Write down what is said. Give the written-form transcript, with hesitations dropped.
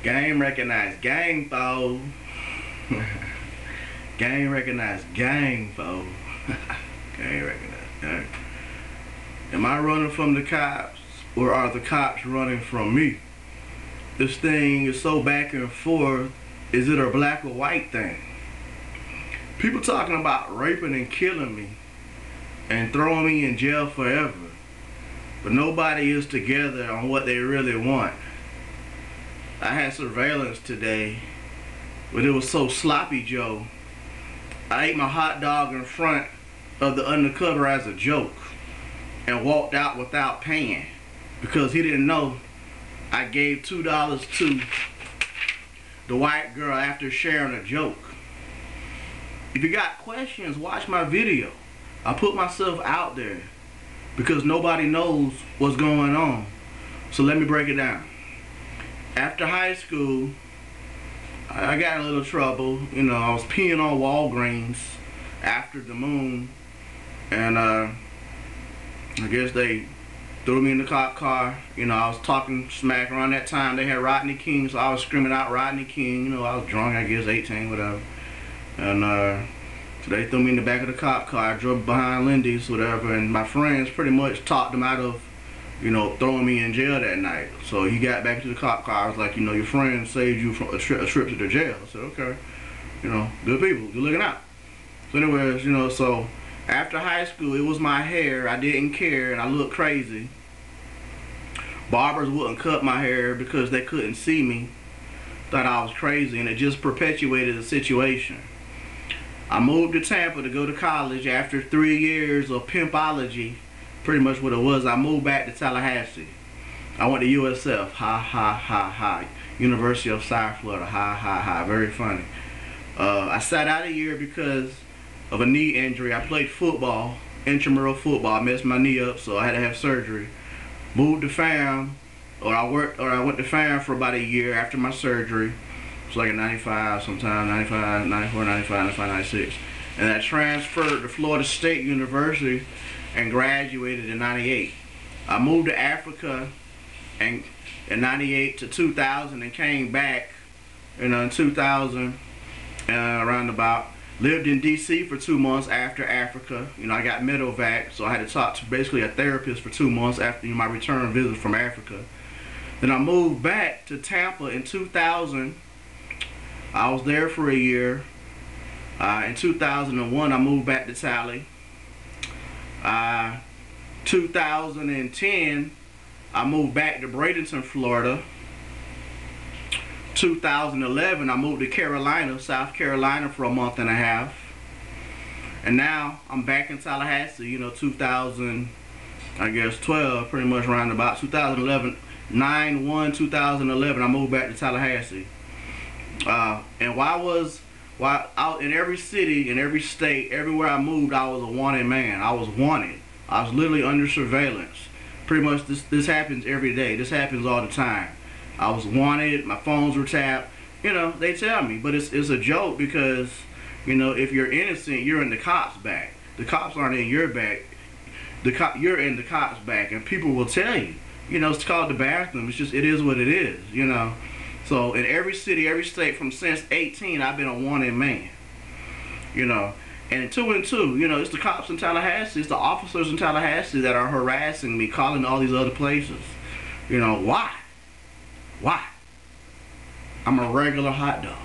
Game recognized game, foe. Game recognized game, foe. Game recognized game. Am I running from the cops, or are the cops running from me? This thing is so back and forth. Is it a black or white thing? People talking about raping and killing me and throwing me in jail forever, but nobody is together on what they really want. I had surveillance today, but it was so sloppy, Joe. I ate my hot dog in front of the undercover as a joke and walked out without paying because he didn't know I gave $2 to the white girl after sharing a joke. If you got questions, watch my video. I put myself out there because nobody knows what's going on. So let me break it down. After high school, I got in a little trouble. You know, I was peeing on Walgreens after the moon, and I guess they threw me in the cop car. You know, I was talking smack around that time. They had Rodney King, so I was screaming out Rodney King. You know, I was drunk, I guess 18, whatever. And so they threw me in the back of the cop car. I drove behind Lindy's, whatever, and my friends pretty much talked him out of, you know, throwing me in jail that night. So he got back to the cop car. I was like, you know, your friend saved you from a trip to the jail. I said, okay, you know, good people, good looking out. So anyways, you know, so after high school, it was my hair. I didn't care, and I looked crazy. Barbers wouldn't cut my hair because they couldn't see me. Thought I was crazy, and it just perpetuated the situation. I moved to Tampa to go to college after 3 years of pimpology. Pretty much what it was. I moved back to Tallahassee. I went to USF. Ha ha ha ha. University of South Florida. Ha ha ha. Very funny. I sat out a year because of a knee injury. I played football, intramural football. I messed my knee up, so I had to have surgery. Moved to FAM, I went to FAM for about a year after my surgery. It was like in 95 sometime, 95, 94, 95, 95, 96. And I transferred to Florida State University and graduated in 98. I moved to Africa and in 98 to 2000 and came back, you know, in 2000 around about. Lived in DC for 2 months after Africa. You know, I got medevac, so I had to talk to basically a therapist for 2 months after my return visit from Africa. Then I moved back to Tampa in 2000. I was there for a year. In 2001, I moved back to Tally. 2010, I moved back to Bradenton, Florida. 2011, I moved to Carolina, South Carolina for a month and a half. And now I'm back in Tallahassee, you know, 2000, I guess 12, pretty much around about 2011, 9/1/2011, I moved back to Tallahassee. And while out in every city, in every state, everywhere I moved, I was a wanted man. I was wanted. I was literally under surveillance. Pretty much this happens every day. This happens all the time. I was wanted, my phones were tapped. You know, they tell me, but it's a joke because, you know, if you're innocent, you're in the cops' back. The cops aren't in your back. You're in the cops' back, and people will tell you. You know, it's called the bathroom. It's just, it is what it is, you know. So in every city, every state, from since 18, I've been a wanted man. You know, and 2 and 2, you know, it's the cops in Tallahassee, it's the officers in Tallahassee that are harassing me, calling all these other places. You know, why? Why? I'm a regular hot dog.